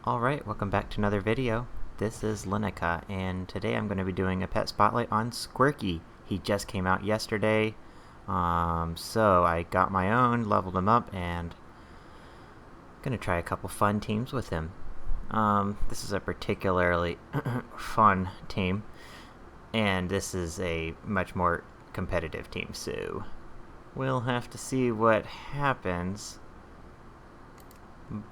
Alright, welcome back to another video. This is Linica, and today I'm going to be doing a pet spotlight on Squirky. He just came out yesterday, so I got my own, leveled him up, and I'm going to try a couple fun teams with him. This is a particularly fun team, and this is a much more competitive team, so we'll have to see what happens.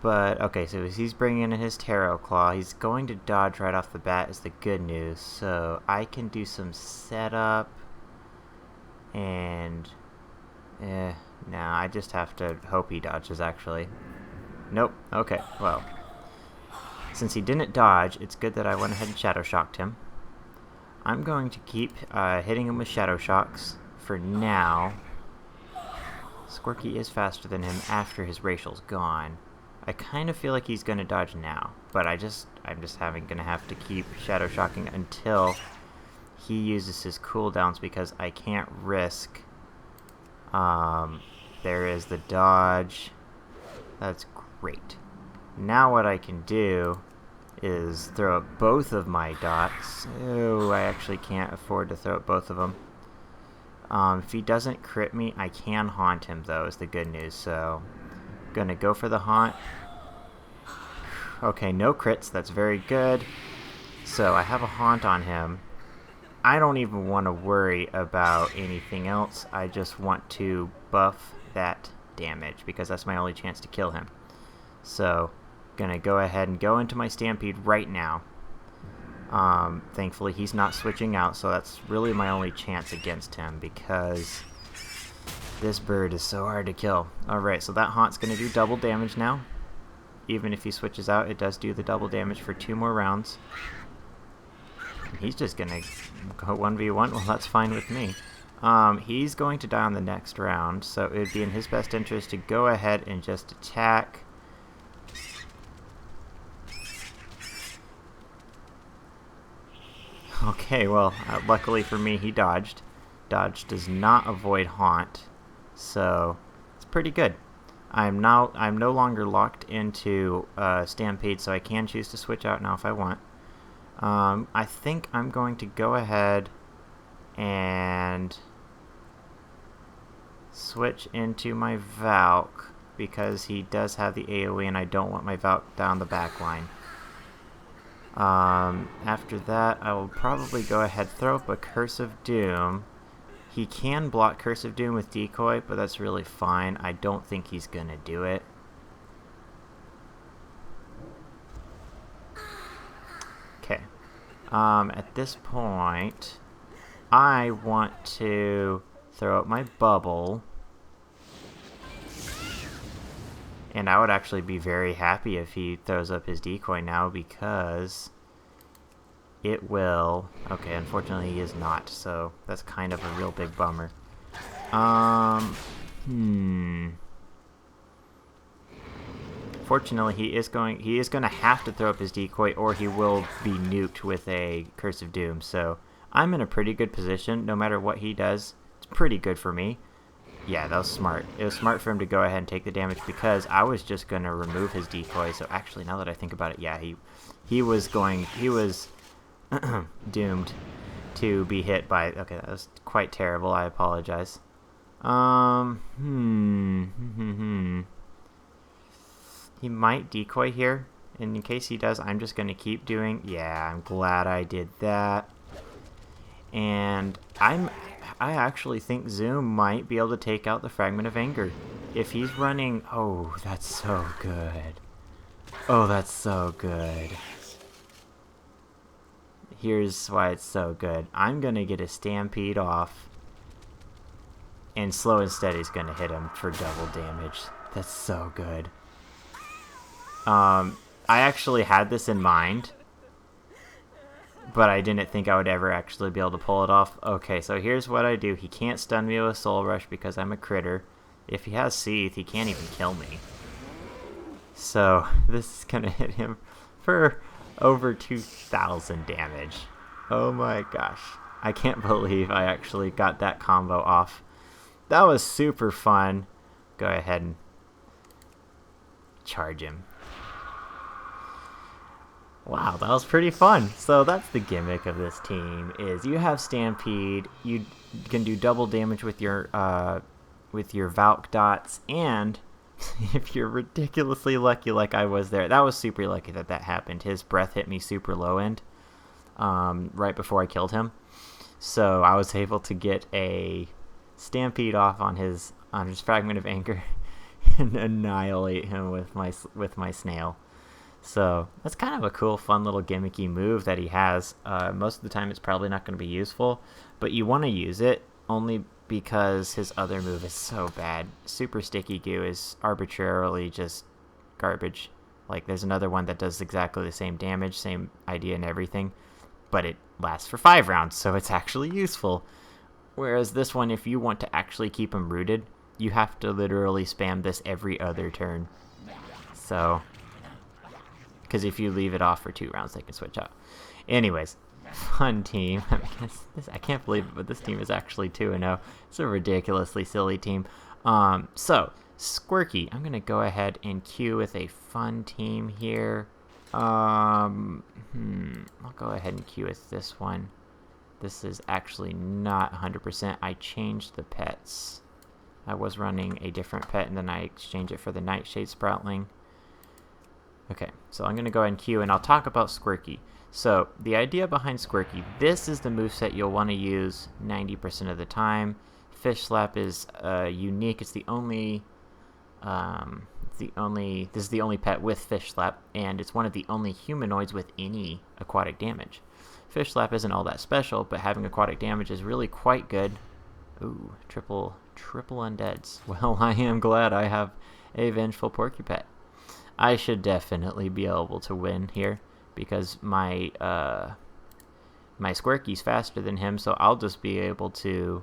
But, okay, so he's bringing in his Tarot Claw. He's going to dodge right off the bat is the good news. So I can do some setup. And, nah, I just have to hope he dodges, actually. Nope. Okay, well. Since he didn't dodge, it's good that I went ahead and Shadow Shocked him. I'm going to keep hitting him with Shadow Shocks for now. Squirky is faster than him after his racial's gone. I kind of feel like he's going to dodge now, but I'm just going to have to keep Shadow Shocking until he uses his cooldowns because I can't risk. There is the dodge. That's great. Now what I can do is throw up both of my dots. Oh, I actually can't afford to throw up both of them. If he doesn't crit me, I can haunt him, though, is the good news. So, gonna go for the haunt. Okay, no crits. That's very good. So, I have a haunt on him. I don't even want to worry about anything else. I just want to buff that damage because that's my only chance to kill him. So, gonna go ahead and go into my Stampede right now. Thankfully he's not switching out, so that's really my only chance against him because this bird is so hard to kill. Alright, so that haunt's going to do double damage now. Even if he switches out, it does do the double damage for 2 more rounds. He's just going to go 1v1. Well, that's fine with me. He's going to die on the next round, so it would be in his best interest to go ahead and just attack. Okay, well, luckily for me, he dodged. Dodge does not avoid haunt, so it's pretty good. I'm no longer locked into Stampede, so I can choose to switch out now if I want. I think I'm going to go ahead and switch into my Valk because he does have the AoE, and I don't want my Valk down the back line. After that, I will probably go ahead throw up a Curse of Doom. He can block Curse of Doom with Decoy, but that's really fine. I don't think he's gonna do it. Okay. At this point, I want to throw up my bubble. And I would actually be very happy if he throws up his decoy now because it will... Okay, unfortunately he is not, so that's kind of a real big bummer. Fortunately, he is going to have to throw up his decoy or he will be nuked with a Curse of Doom. So I'm in a pretty good position. No matter what he does, it's pretty good for me. Yeah, that was smart. It was smart for him to go ahead and take the damage because I was just going to remove his decoy. So actually, now that I think about it, yeah, he was doomed to be hit by... Okay, that was quite terrible. I apologize. He might decoy here. And in case he does, I'm just going to keep doing... Yeah, I'm glad I did that. And I actually think Zoom might be able to take out the Fragment of Anger. If he's running... Oh, that's so good. Oh, that's so good. Here's why it's so good. I'm going to get a Stampede off. And Slow and Steady's going to hit him for double damage. That's so good. I actually had this in mind, but I didn't think I would ever actually be able to pull it off. Okay, so here's what I do. He can't stun me with Soul Rush because I'm a critter. If he has Seath, he can't even kill me. So this is going to hit him for over 2,000 damage. Oh my gosh. I can't believe I actually got that combo off. That was super fun. Go ahead and charge him. Wow, that was pretty fun. So that's the gimmick of this team, is you have Stampede, you can do double damage with your Valk dots, and if you're ridiculously lucky like I was there, that was super lucky that happened. His breath hit me super low end right before I killed him. So I was able to get a Stampede off on his Fragment of Anger and annihilate him with my snail. So that's kind of a cool, fun little gimmicky move that he has. Most of the time it's probably not going to be useful, but you want to use it only because his other move is so bad. Super Sticky Goo is arbitrarily just garbage. Like, there's another one that does exactly the same damage, same idea and everything, but it lasts for 5 rounds, so it's actually useful. Whereas this one, if you want to actually keep him rooted, you have to literally spam this every other turn. So, because if you leave it off for 2 rounds, they can switch out. Anyways, fun team. I can't believe it, but this team is actually 2-0. It's a ridiculously silly team. So, Squirky, I'm going to go ahead and queue with a fun team here. I'll go ahead and queue with this one. This is actually not 100%. I changed the pets. I was running a different pet, and then I exchanged it for the Nightshade Sproutling. Okay, so I'm going to go ahead and queue, and I'll talk about Squirky. So, the idea behind Squirky, this is the moveset you'll want to use 90% of the time. Fish Slap is unique. It's the only... this is the only pet with Fish Slap, and it's one of the only humanoids with any aquatic damage. Fish Slap isn't all that special, but having aquatic damage is really quite good. Ooh, triple undeads. Well, I am glad I have a Vengeful Porcupet. I should definitely be able to win here, because my Squirky's faster than him, so I'll just be able to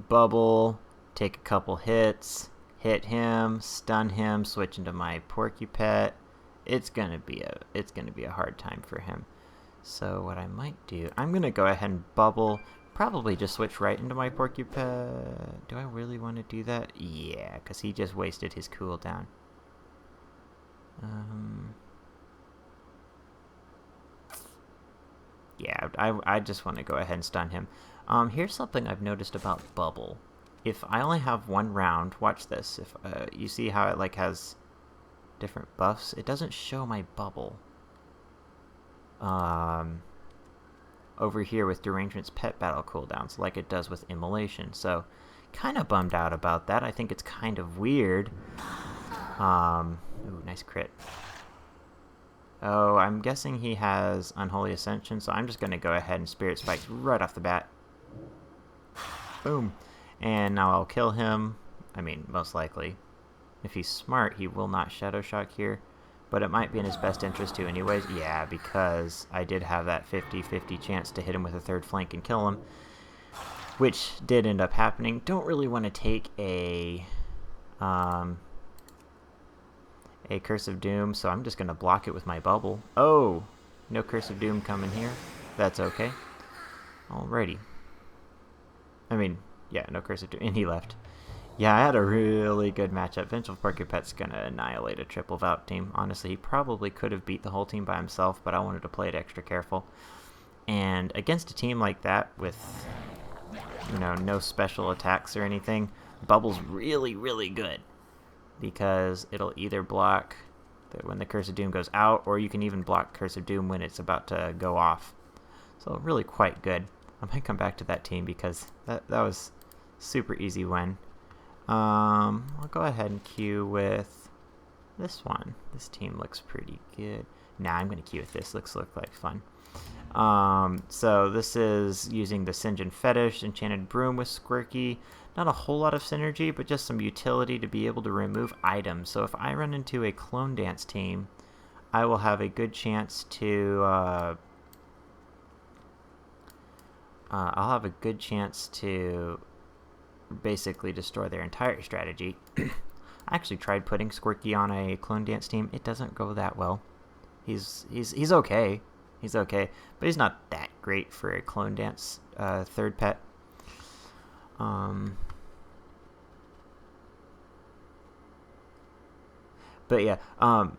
bubble, take a couple hits, hit him, stun him, switch into my Porcupet. It's gonna be a hard time for him. So what I might do, I'm gonna go ahead and bubble, probably just switch right into my Porcupet. Do I really want to do that? Yeah, because he just wasted his cooldown. Yeah, I just want to go ahead and stun him. Here's something I've noticed about bubble. If I only have 1 round, watch this. If you see how it like has different buffs, it doesn't show my bubble. Over here with Derangement's pet battle cooldowns, like it does with Immolation. So, kind of bummed out about that. I think it's kind of weird. Ooh, nice crit. Oh, I'm guessing he has Unholy Ascension, so I'm just going to go ahead and Spirit Spikes right off the bat. Boom. And now I'll kill him. I mean, most likely. If he's smart, he will not Shadow Shock here. But it might be in his best interest to anyways. Yeah, because I did have that 50-50 chance to hit him with a 3rd flank and kill him, which did end up happening. Don't really want to take a Curse of Doom, so I'm just going to block it with my bubble. Oh, no Curse of Doom coming here. That's okay. Alrighty. I mean, yeah, no Curse of Doom. And he left. Yeah, I had a really good matchup. Vengeful Porcupet's going to annihilate a triple Valk team. Honestly, he probably could have beat the whole team by himself, but I wanted to play it extra careful. And against a team like that with, you know, no special attacks or anything, Bubble's really, really good. Because it'll either block when the Curse of Doom goes out, or you can even block Curse of Doom when it's about to go off. So really quite good. I might come back to that team because that was super easy win. I'll go ahead and queue with this one. This team looks pretty good. Nah, I'm going to queue with this. Looks like fun. So this is using the Sinjin Fetish, Enchanted Broom with Squirky. Not a whole lot of synergy, but just some utility to be able to remove items. So if I run into a Clone Dance team, I will have a good chance to... I'll have a good chance to basically destroy their entire strategy. I actually tried putting Squirky on a Clone Dance team. It doesn't go that well. He's okay. He's okay, but he's not that great for a Clone Dance 3rd pet. But yeah,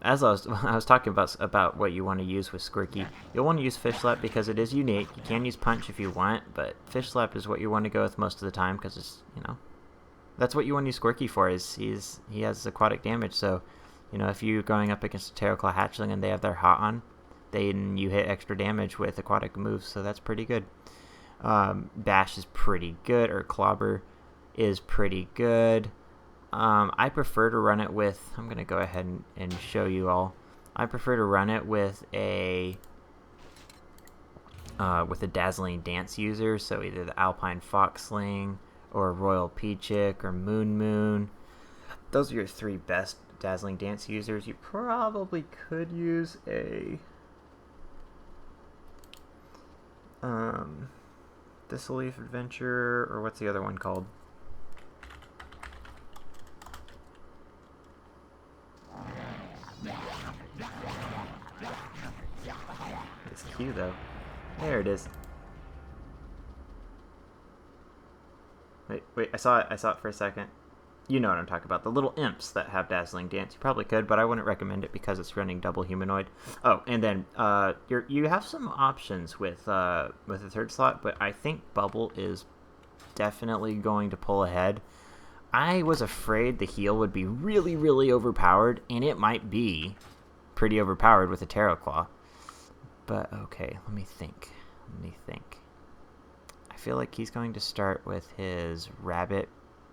as I was talking about what you want to use with Squirky, you'll want to use Fish Slap because it is unique. You can use Punch if you want, but Fish Slap is what you want to go with most of the time because it's, you know, that's what you want to use Squirky for. Is he has aquatic damage, so you know if you're going up against a Terror Claw Hatchling and they have their hot on, then you hit extra damage with aquatic moves, so that's pretty good. Bash is pretty good, or Clobber is pretty good. I prefer to run it with, I'm going to go ahead and show you all. I prefer to run it with a Dazzling Dance user, so either the Alpine Foxling, or Royal Peachick, or Moon. Those are your 3 best Dazzling Dance users. You probably could use a Thistleaf Adventure, or what's the other one called? It's Q though. There it is. Wait, I saw it for a second. You know what I'm talking about. The little imps that have Dazzling Dance. You probably could, but I wouldn't recommend it because it's running double humanoid. Oh, and then you have some options with the 3rd slot, but I think Bubble is definitely going to pull ahead. I was afraid the heal would be really, really overpowered, and it might be pretty overpowered with a Terror Claw. But okay, let me think. I feel like he's going to start with his rabbit.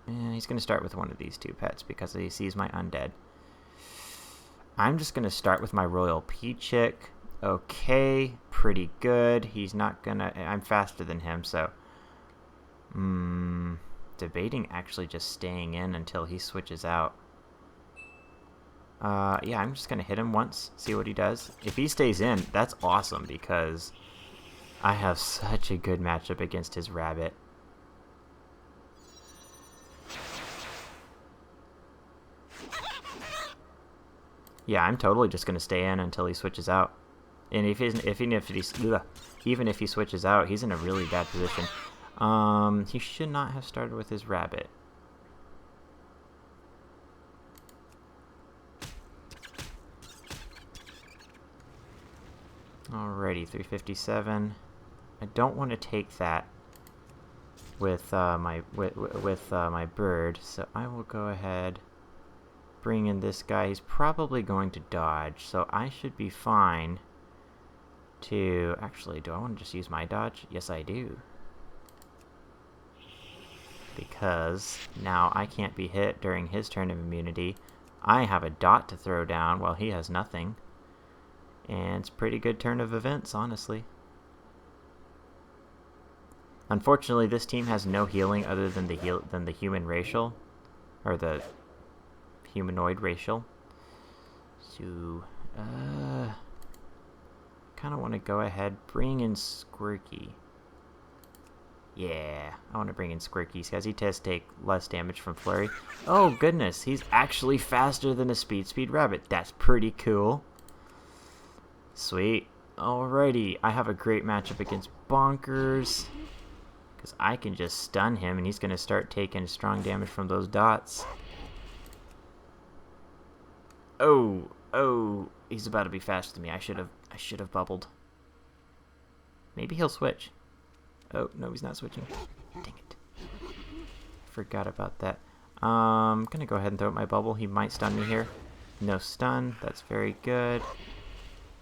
He's going to start with one of these 2 pets because he sees my undead. I'm just going to start with my Royal Peachick. Okay, pretty good. He's not going to... I'm faster than him, so... debating actually just staying in until he switches out. Yeah, I'm just going to hit him once, see what he does. If he stays in, that's awesome because I have such a good matchup against his rabbit. Yeah, I'm totally just going to stay in until he switches out. And even if he switches out, he's in a really bad position. He should not have started with his rabbit. Alrighty, 357. I don't want to take that with my bird, so I will go ahead, bring in this guy. He's probably going to dodge, so I should be fine to... Actually, do I want to just use my dodge? Yes, I do. Because now I can't be hit during his turn of immunity. I have a dot to throw down while he has nothing. And it's a pretty good turn of events, honestly. Unfortunately, this team has no healing other than the human racial, or the humanoid racial. So, kind of want to go ahead, bring in Squirky. Yeah, I want to bring in Squirky because he does take less damage from Flurry. Oh goodness, he's actually faster than a speed rabbit. That's pretty cool. Sweet. Alrighty, I have a great matchup against Bonkers because I can just stun him and he's going to start taking strong damage from those dots. Oh, he's about to be faster than me. I should have bubbled. Maybe he'll switch. Oh, no, he's not switching. Dang it. Forgot about that. I'm going to go ahead and throw out my bubble. He might stun me here. No stun. That's very good.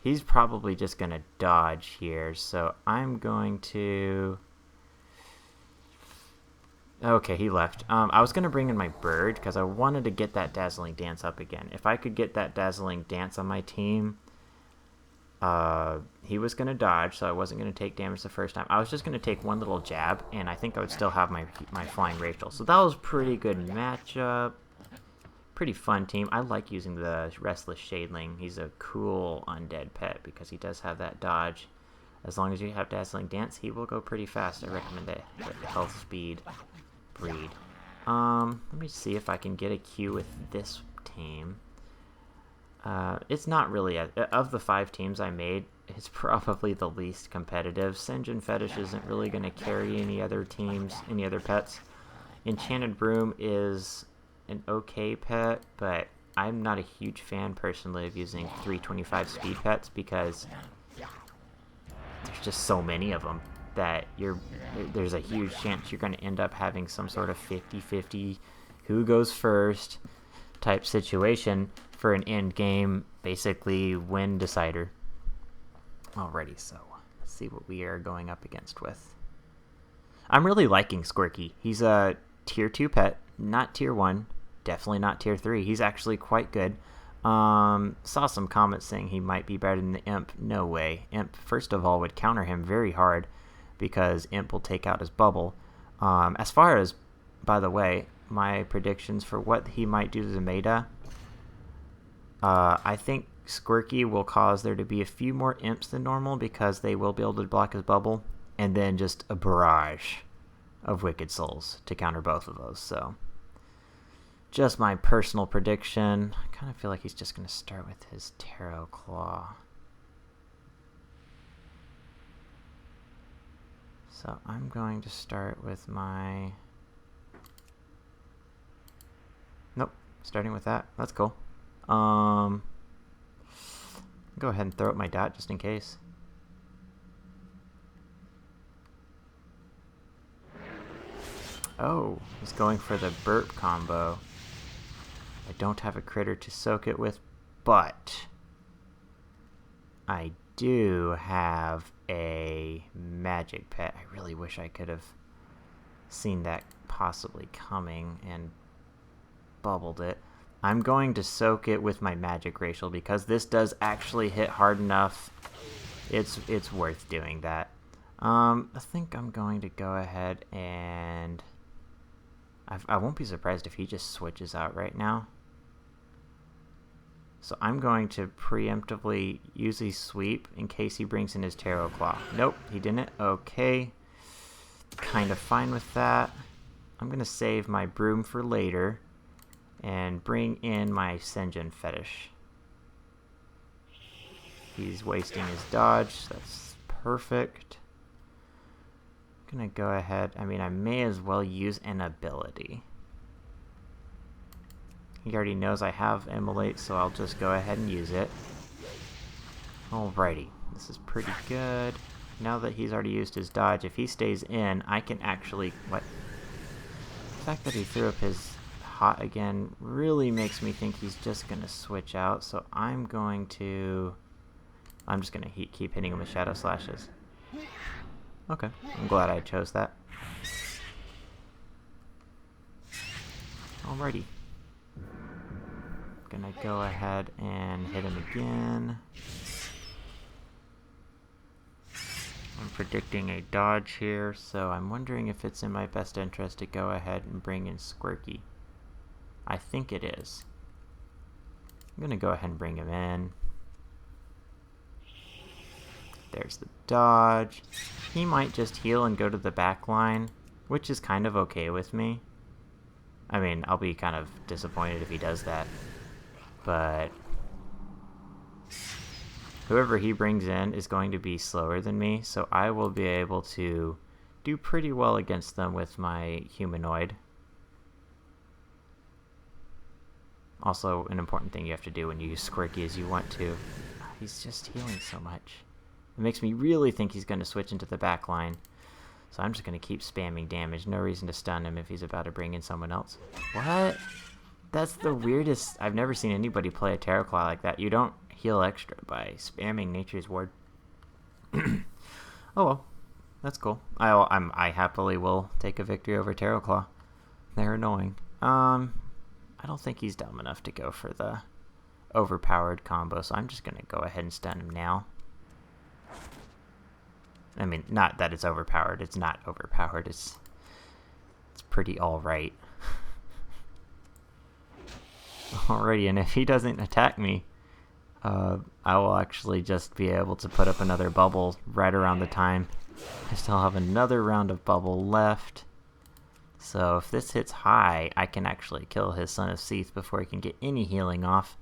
He's probably just going to dodge here, so I'm going to... Okay, he left. I was going to bring in my bird because I wanted to get that Dazzling Dance up again. If I could get that Dazzling Dance on my team, he was going to dodge, so I wasn't going to take damage the first time. I was just going to take one little jab, and I think I would still have my Flying Rachel. So that was a pretty good matchup. Pretty fun team. I like using the Restless Shadeling. He's a cool undead pet because he does have that dodge. As long as you have Dazzling Dance, he will go pretty fast. I recommend the health speed breed. Let me see if I can get a Q with this team. It's not really... of the 5 teams I made, it's probably the least competitive. Sinjin Fetish isn't really going to carry any other teams, any other pets. Enchanted Broom is an okay pet, but I'm not a huge fan personally of using 325 speed pets because there's just so many of them that there's a huge chance you're going to end up having some sort of 50-50 who goes first type situation for an end game, basically win decider. Alrighty, so let's see what we are going up against with. I'm really liking Squirky. He's a tier 2 pet, not tier 1, definitely not tier 3. He's actually quite good. Saw some comments saying he might be better than the Imp. No way. Imp, first of all, would counter him very hard because Imp will take out his bubble. As far as, by the way, my predictions for what he might do to the meta, I think Squirky will cause there to be a few more Imps than normal because they will be able to block his bubble, and then just a barrage of Wicked Souls to counter both of those. So just my personal prediction. I kind of feel like he's just going to start with his Tarot Claw. So I'm going to start with my... Nope, starting with that. That's cool. Go ahead and throw up my dot just in case. Oh, he's going for the burp combo. I don't have a critter to soak it with, but I do have a magic pet. I really wish I could have seen that possibly coming and bubbled it. I'm going to soak it with my magic racial because this does actually hit hard enough. It's worth doing that. I think I'm going to go ahead and... I won't be surprised if he just switches out right now. So I'm going to preemptively use a sweep in case he brings in his Tarot Claw. Nope, he didn't. Okay. Kind of fine with that. I'm going to save my broom for later and bring in my Senjin Fetish. He's wasting his dodge. That's perfect. I'm going to go ahead. I mean, I may as well use an ability. He already knows I have Immolate, so I'll just go ahead and use it. Alrighty. This is pretty good. Now that he's already used his dodge, if he stays in, I can actually... What? The fact that he threw up his hot again really makes me think he's just going to switch out, so I'm just going to keep hitting him with Shadow Slashes. Okay, I'm glad I chose that. Alrighty. Gonna go ahead and hit him again. I'm predicting a dodge here, so I'm wondering if it's in my best interest to go ahead and bring in Squirky. I think it is. I'm gonna go ahead and bring him in. There's the dodge. He might just heal and go to the back line, which is kind of okay with me. I mean, I'll be kind of disappointed if he does that. But whoever he brings in is going to be slower than me, so I will be able to do pretty well against them with my humanoid. Also, an important thing you have to do when you use Squirky is you want to... He's just healing so much. It makes me really think he's going to switch into the back line. So I'm just going to keep spamming damage. No reason to stun him if he's about to bring in someone else. What? That's the weirdest... I've never seen anybody play a Tarot Claw like that. You don't heal extra by spamming Nature's Ward. Oh well. That's cool. I happily will take a victory over Tarot Claw. They're annoying. I don't think he's dumb enough to go for the overpowered combo, so I'm just going to go ahead and stun him now. I mean, not that it's overpowered. It's not overpowered. It's pretty alright. Alrighty, and if he doesn't attack me, I will actually just be able to put up another bubble right around the time. I still have another round of bubble left. So if this hits high, I can actually kill his Son of Seath before he can get any healing off.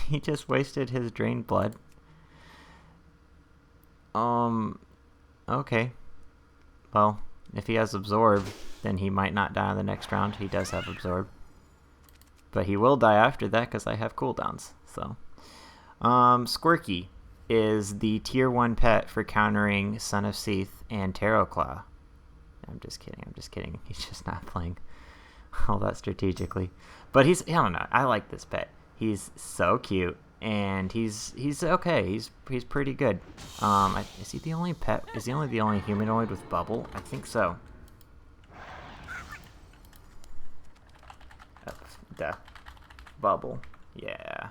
He just wasted his drained blood. Okay. Well, if he has Absorb, then he might not die in the next round. He does have absorb. But he will die after that because I have cooldowns. So, Squirky is the tier 1 pet for countering Son of Seath and Tarot Claw. I'm just kidding. He's just not playing all that strategically. But I don't know. I like this pet. He's so cute, and he's okay. He's pretty good. Is he the only pet? Is he the only humanoid with bubble? I think so. Duh. Bubble. Yeah.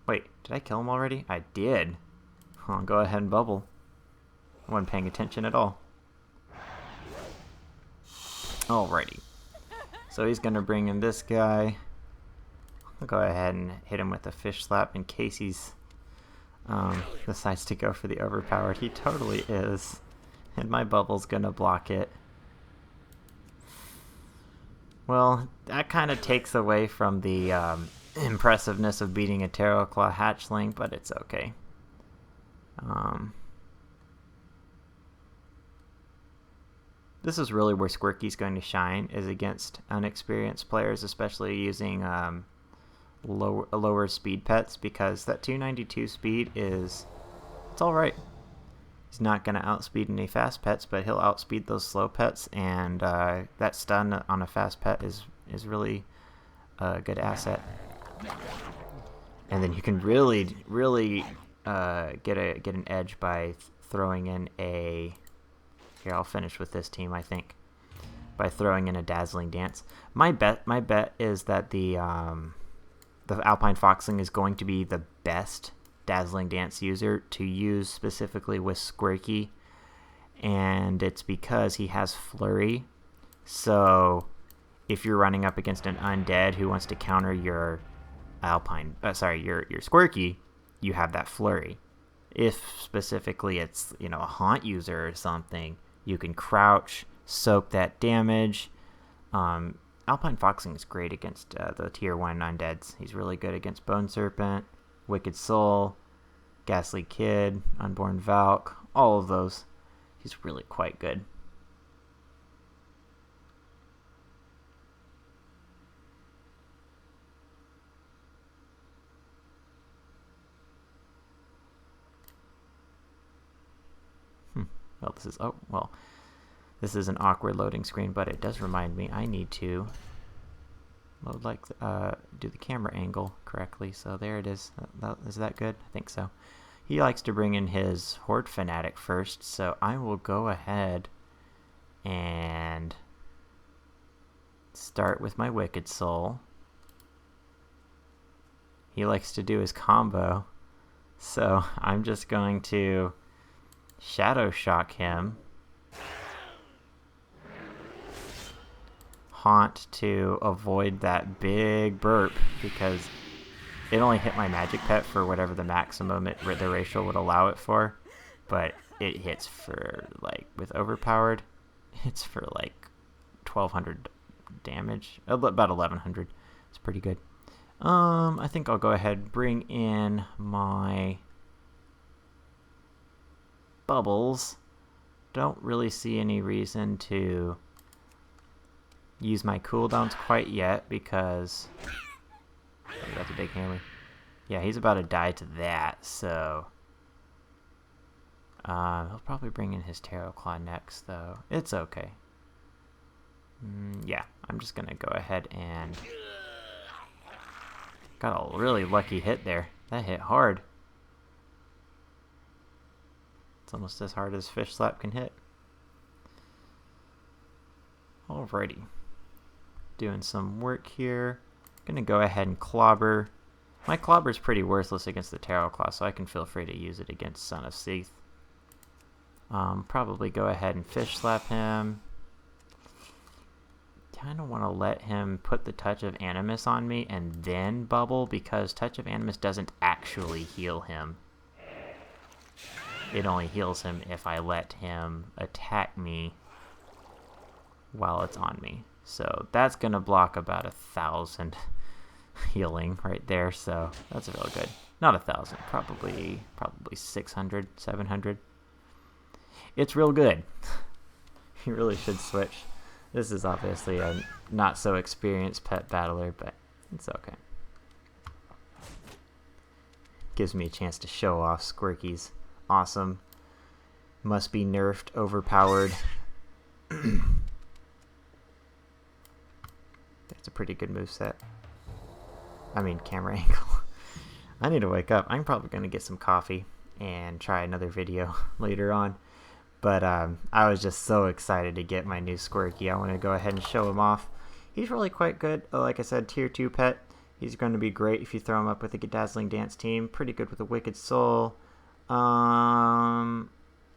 Wait, did I kill him already? I did. I'll go ahead and bubble. I wasn't paying attention at all. Alrighty. So he's gonna bring in this guy. I'll go ahead and hit him with a fish slap in case he's decides to go for the overpowered. He totally is. And my bubble's gonna block it. Well, that kind of takes away from the impressiveness of beating a Tarot Claw hatchling, but it's okay. This is really where Squirky's going to shine, is against unexperienced players, especially using lower speed pets, because that 292 speed it's alright. He's not going to outspeed any fast pets, but he'll outspeed those slow pets, and that stun on a fast pet is really a good asset. And then you can really get an edge by throwing in a... Here, I'll finish with this team, I think, by throwing in a Dazzling Dance. My bet is that the Alpine Foxling is going to be the best Dazzling Dance user to use specifically with Squirky, and it's because he has Flurry. So if you're running up against an undead who wants to counter your your Squirky, you have that Flurry. If specifically it's a haunt user or something, you can crouch, soak that damage. Alpine Foxling is great against the tier 1 undeads. He's really good against Bone Serpent, Wicked Soul, Ghastly Kid, Unborn Valk, all of those. He's really quite good. This is an awkward loading screen, but it does remind me I need to load do the camera angle correctly. So there it is. Is that good? I think so. He likes to bring in his Horde Fanatic first, so I will go ahead and start with my Wicked Soul. He likes to do his combo, so I'm just going to Shadow Shock him, Haunt to avoid that big burp, because it only hit my magic pet for whatever the maximum the ratio would allow it for, but it hits for, with overpowered, it's for 1200 damage, about 1100. It's pretty good. I think I'll go ahead and bring in my bubbles. Don't really see any reason to use my cooldowns quite yet, because that's a big hammer. Yeah, he's about to die to that, so he'll probably bring in his Tarot Claw next, though. It's okay. Yeah, I'm just gonna go ahead and got a really lucky hit there. That hit hard. It's almost as hard as Fish Slap can hit. Alrighty. Doing some work here. Gonna go ahead and clobber. My clobber is pretty worthless against the Tarot Claw, so I can feel free to use it against Son of Seath. Probably go ahead and Fish Slap him. Kind of want to let him put the Touch of Animus on me and then bubble, because Touch of Animus doesn't actually heal him. It only heals him if I let him attack me while it's on me. So that's going to block about 1,000 healing right there, so that's real good. Not 1,000, probably 600, 700. It's real good. You really should switch. This is obviously a not so experienced pet battler, but it's okay. Gives me a chance to show off Squirky's awesome. Must be nerfed, overpowered. That's a pretty good moveset. I mean, camera angle. I need to wake up. I'm probably going to get some coffee and try another video later on. But I was just so excited to get my new Squirky. I want to go ahead and show him off. He's really quite good. Like I said, tier 2 pet. He's going to be great if you throw him up with a Dazzling Dance team. Pretty good with a Wicked Soul.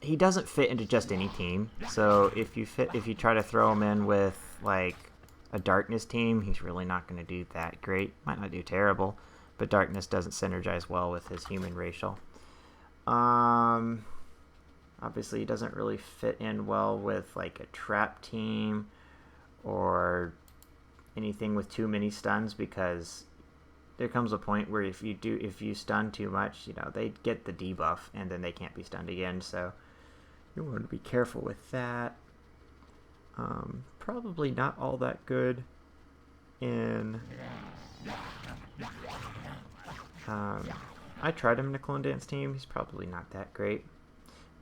He doesn't fit into just any team. So if you try to throw him in with like a Darkness team, he's really not going to do that great. Might not do terrible, but Darkness doesn't synergize well with his human racial. Obviously, he doesn't really fit in well with like a trap team or anything with too many stuns, because there comes a point where if you stun too much, you know, they get the debuff and then they can't be stunned again. So you want to be careful with that. Probably not all that good in. I tried him in a Clone Dance team. He's probably not that great,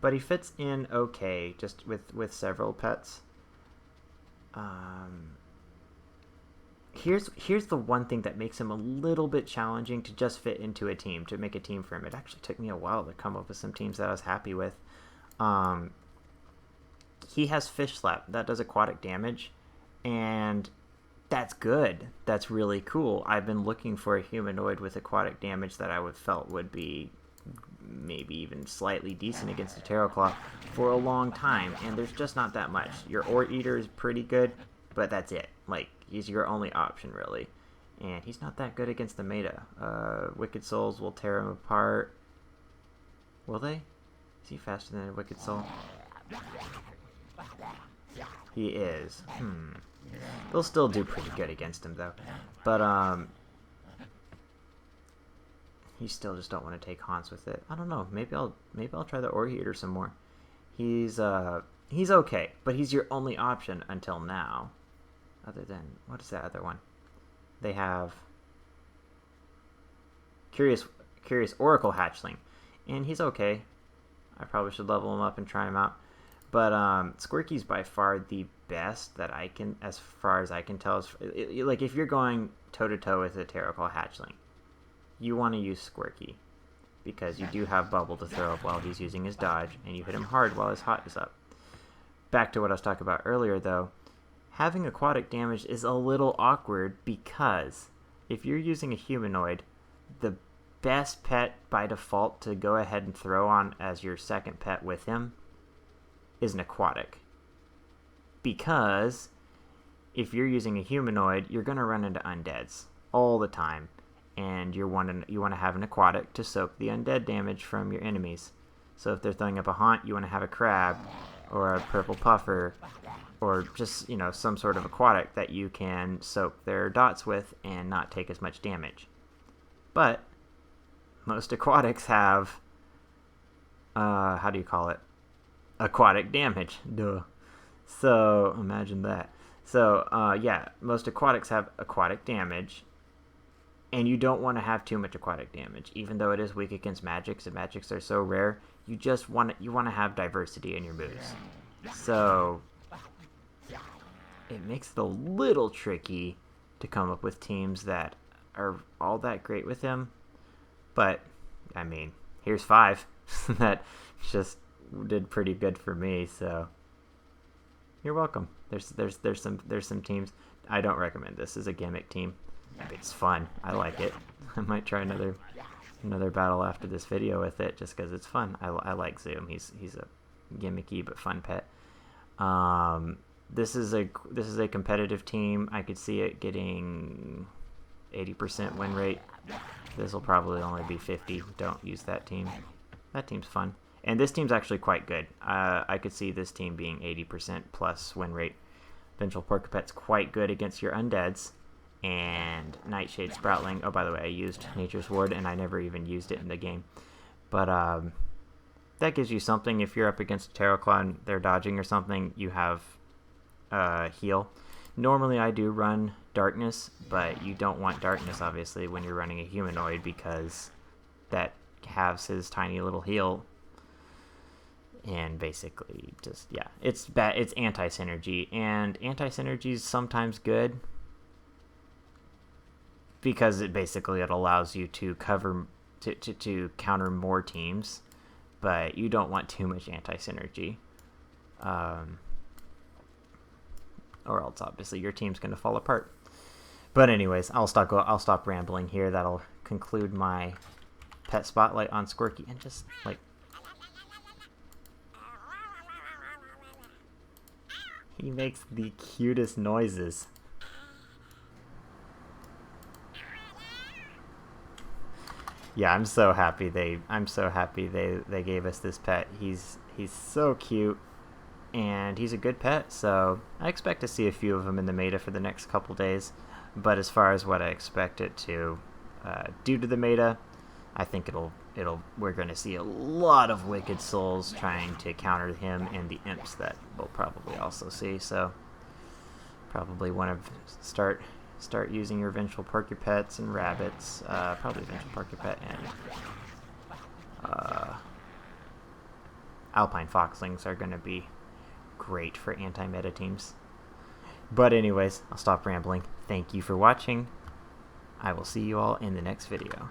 but he fits in okay just with several pets. Here's the one thing that makes him a little bit challenging to just fit into a team, to make a team for him. It actually took me a while to come up with some teams that I was happy with. He has Fish Slap. That does aquatic damage, and that's good. That's really cool. I've been looking for a humanoid with aquatic damage that I felt would be maybe even slightly decent against a Terror Claw for a long time, and there's just not that much. Your Ore Eater is pretty good, but that's it. Like, he's your only option, really. And he's not that good against the meta. Wicked Souls will tear him apart. Will they? Is he faster than a Wicked Soul? He is. They'll still do pretty good against him, though. But, you still just don't want to take Haunts with it. I don't know. Maybe I'll try the Ore Eater some more. He's okay, but he's your only option until now. Other than, what is that other one? They have Curious Oracle Hatchling, and he's okay. I probably should level him up and try him out. But Squirky's by far the best that I can, as far as I can tell. Like, if you're going toe-to-toe with a Terror Claw Hatchling, you want to use Squirky, because you do have Bubble to throw up while he's using his dodge, and you hit him hard while his hot is up. Back to what I was talking about earlier, though. Having aquatic damage is a little awkward, because if you're using a humanoid, the best pet by default to go ahead and throw on as your second pet with him is an aquatic. Because if you're using a humanoid, you're going to run into undeads all the time, and you want to have an aquatic to soak the undead damage from your enemies. So if they're throwing up a haunt, you want to have a crab or a purple puffer, or just, you know, some sort of aquatic that you can soak their dots with and not take as much damage. But most aquatics have, how do you call it? Aquatic damage. Duh. So imagine that. So yeah, most aquatics have aquatic damage, and you don't want to have too much aquatic damage, even though it is weak against magics, and magics are so rare. You just want to have diversity in your moves. So it makes it a little tricky to come up with teams that are all that great with him. But I mean, here's 5 that just did pretty good for me. So you're welcome. There's some teams. I don't recommend this as a gimmick team. It's fun. I like it. I might try another battle after this video with it, just because it's fun. I like Zoom. He's a gimmicky but fun pet. This is a competitive team. I could see it getting 80% win rate. This will probably only be 50. Don't use that team. That team's fun. And this team's actually quite good. I could see this team being 80% plus win rate. Vengeful Porcupet's quite good against your undeads. And Nightshade Sproutling. Oh, by the way, I used Nature's Ward, and I never even used it in the game. But that gives you something. If you're up against a Terraclaw and they're dodging or something, you have heal. Normally I do run darkness, but you don't want darkness obviously when you're running a humanoid, because that halves his tiny little heal. And basically just, yeah, it's bad. It's anti-synergy, and anti-synergy is sometimes good because it allows you to cover to counter more teams, but you don't want too much anti-synergy, or else obviously your team's going to fall apart. But anyways, I'll stop rambling here. That'll conclude my pet spotlight on Squirky, and just like, he makes the cutest noises. Yeah, I'm so happy they gave us this pet. He's so cute, and he's a good pet, so I expect to see a few of them in the meta for the next couple days. But as far as what I expect it to do to the meta, I think we're going to see a lot of Wicked Souls trying to counter him, and the imps that we'll probably also see. So probably want to start using your Vengeful Porcupets Pets and rabbits. Probably Vengeful Porcupet Pet and Alpine Foxlings are going to be great for anti-meta teams. But anyways, I'll stop rambling. Thank you for watching. I will see you all in the next video.